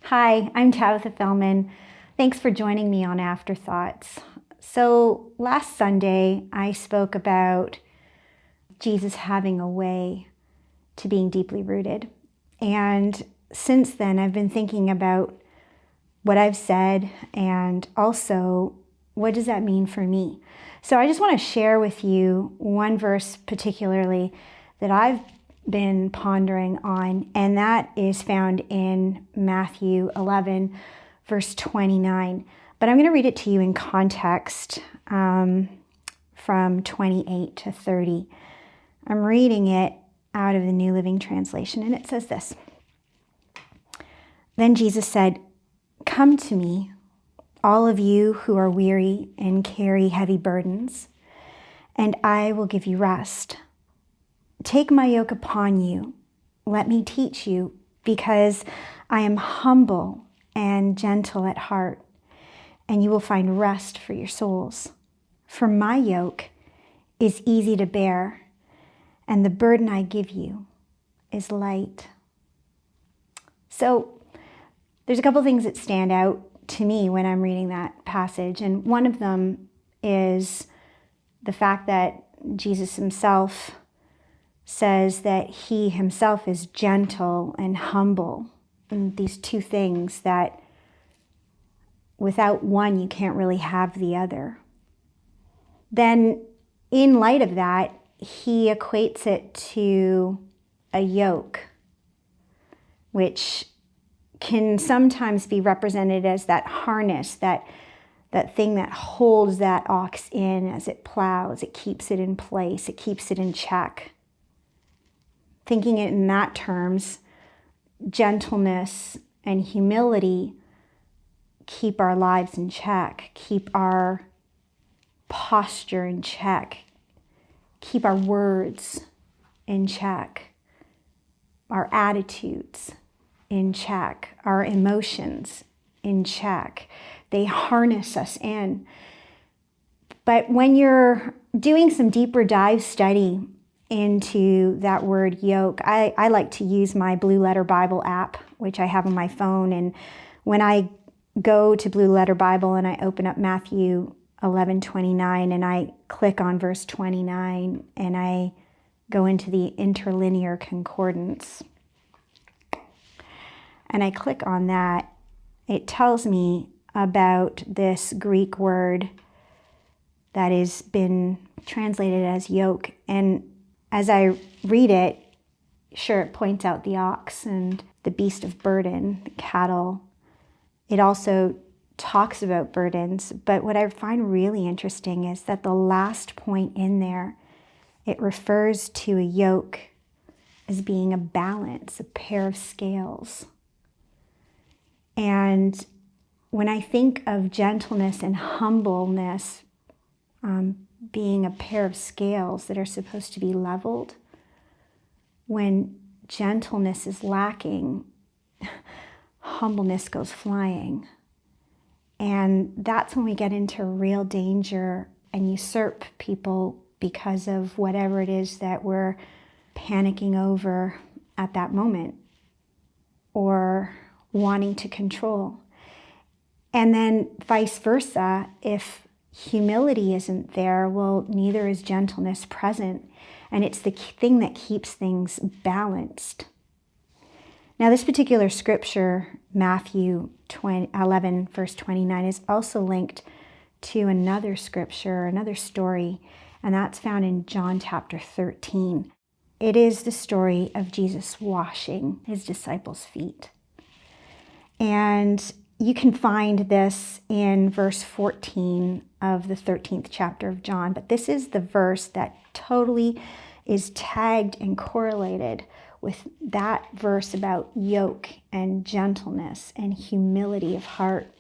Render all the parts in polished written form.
Hi, I'm Tabitha Fellman. Thanks for joining me on Afterthoughts. So last Sunday, I spoke about Jesus having a way to being deeply rooted. And since then, I've been thinking about what I've said and also what does that mean for me? So I just want to share with you one verse particularly that I've been pondering on, and that is found in Matthew 11, verse 29. But I'm going to read it to you in context from 28 to 30. I'm reading it out of the New Living Translation, and it says this. Then Jesus said, "Come to me, all of you who are weary and carry heavy burdens, and I will give you rest. Take my yoke upon you. Let me teach you, because I am humble and gentle at heart, and you will find rest for your souls. For my yoke is easy to bear, and the burden I give you is light." So there's a couple things that stand out to me when I'm reading that passage, and one of them is the fact that Jesus himself says that he himself is gentle and humble. And these two things that without one, you can't really have the other. Then in light of that, he equates it to a yoke, which can sometimes be represented as that harness, that thing that holds that ox in as it plows. It keeps it in place. It keeps it in check. Thinking it in that terms, gentleness and humility keep our lives in check, keep our posture in check, keep our words in check, our attitudes in check, our emotions in check. They harness us in. But when you're doing some deeper dive study into that word yoke, I like to use my Blue Letter Bible app, which I have on my phone. And when I go to Blue Letter Bible and I open up Matthew 11:29 and I click on verse 29 and I go into the interlinear concordance and I click on that, it tells me about this Greek word that has been translated as yoke. And as I read it, sure, it points out the ox and the beast of burden, the cattle. It also talks about burdens, but what I find really interesting is that the last point in there, it refers to a yoke as being a balance, a pair of scales. And when I think of gentleness and humbleness being a pair of scales that are supposed to be leveled, when gentleness is lacking, humbleness goes flying. And that's when we get into real danger and usurp people because of whatever it is that we're panicking over at that moment or wanting to control. And then vice versa, if humility isn't there, well, neither is gentleness present. And it's the thing that keeps things balanced. Now, this particular scripture, Matthew 11, verse 29, is also linked to another scripture, another story, and that's found in John chapter 13. It is the story of Jesus washing his disciples' feet. And you can find this in verse 14 of the 13th chapter of John, but this is the verse that totally is tagged and correlated with that verse about yoke and gentleness and humility of heart.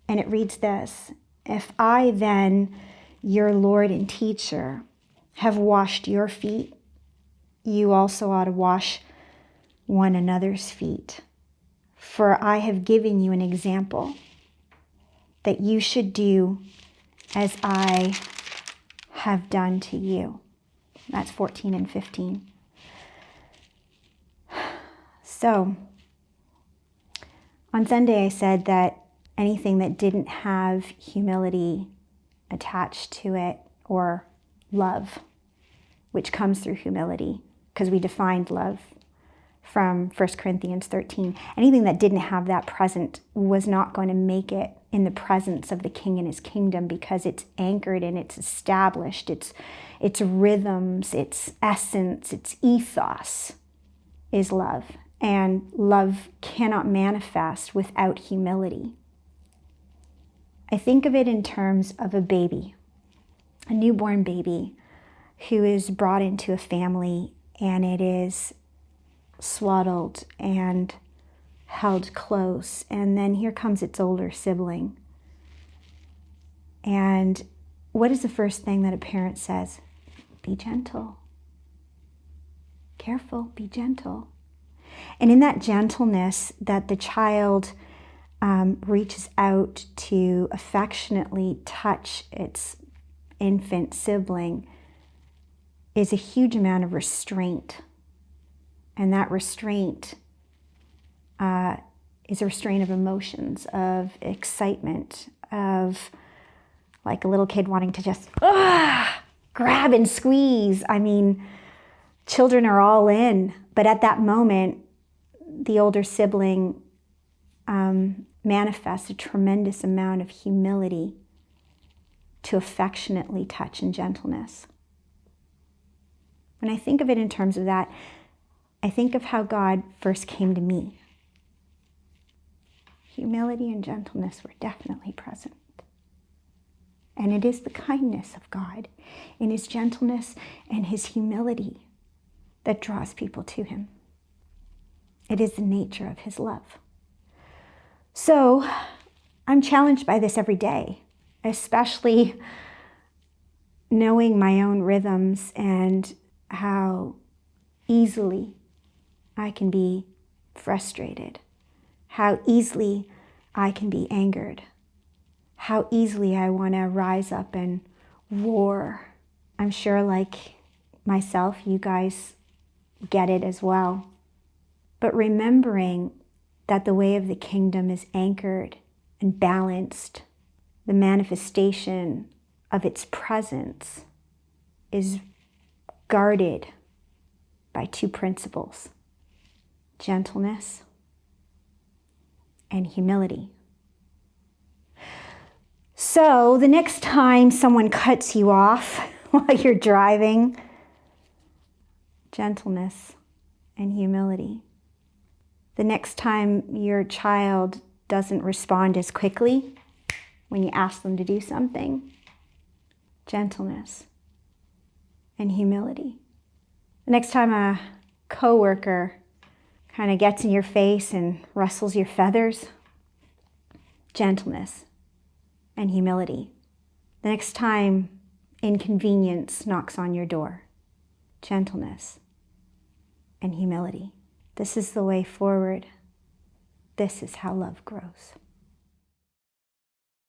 And it reads this: "If I then, your Lord and teacher, have washed your feet, you also ought to wash one another's feet. For I have given you an example that you should do as I have done to you." That's 14 and 15. So On Sunday, I said that anything that didn't have humility attached to it, or love, which comes through humility, because we defined love from 1 Corinthians 13. Anything that didn't have that present was not going to make it in the presence of the King and his kingdom, because it's anchored and it's established, its rhythms, its essence, its ethos is love. And love cannot manifest without humility. I think of it in terms of a baby, a newborn baby who is brought into a family, and it is swaddled and held close. And then here comes its older sibling. And what is the first thing that a parent says? Be gentle. Careful, be gentle. And in that gentleness that the child reaches out to affectionately touch its infant sibling is a huge amount of restraint. And that restraint is a restraint of emotions, of excitement, of like a little kid wanting to just grab and squeeze. I mean, children are all in, but at that moment, the older sibling manifests a tremendous amount of humility to affectionately touch in gentleness. When I think of it in terms of that, I think of how God first came to me. Humility and gentleness were definitely present. And it is the kindness of God in his gentleness and his humility that draws people to him. It is the nature of his love. So I'm challenged by this every day, especially knowing my own rhythms and how easily I can be frustrated, how easily I can be angered, how easily I want to rise up and roar. I'm sure, like myself, you guys get it as well. But remembering that the way of the kingdom is anchored and balanced, the manifestation of its presence is guarded by two principles: gentleness and humility. So the next time someone cuts you off while you're driving, gentleness and humility. The next time your child doesn't respond as quickly when you ask them to do something, gentleness and humility. The next time a coworker kind of gets in your face and rustles your feathers, gentleness and humility. The next time inconvenience knocks on your door, gentleness and humility. This is the way forward. This is how love grows.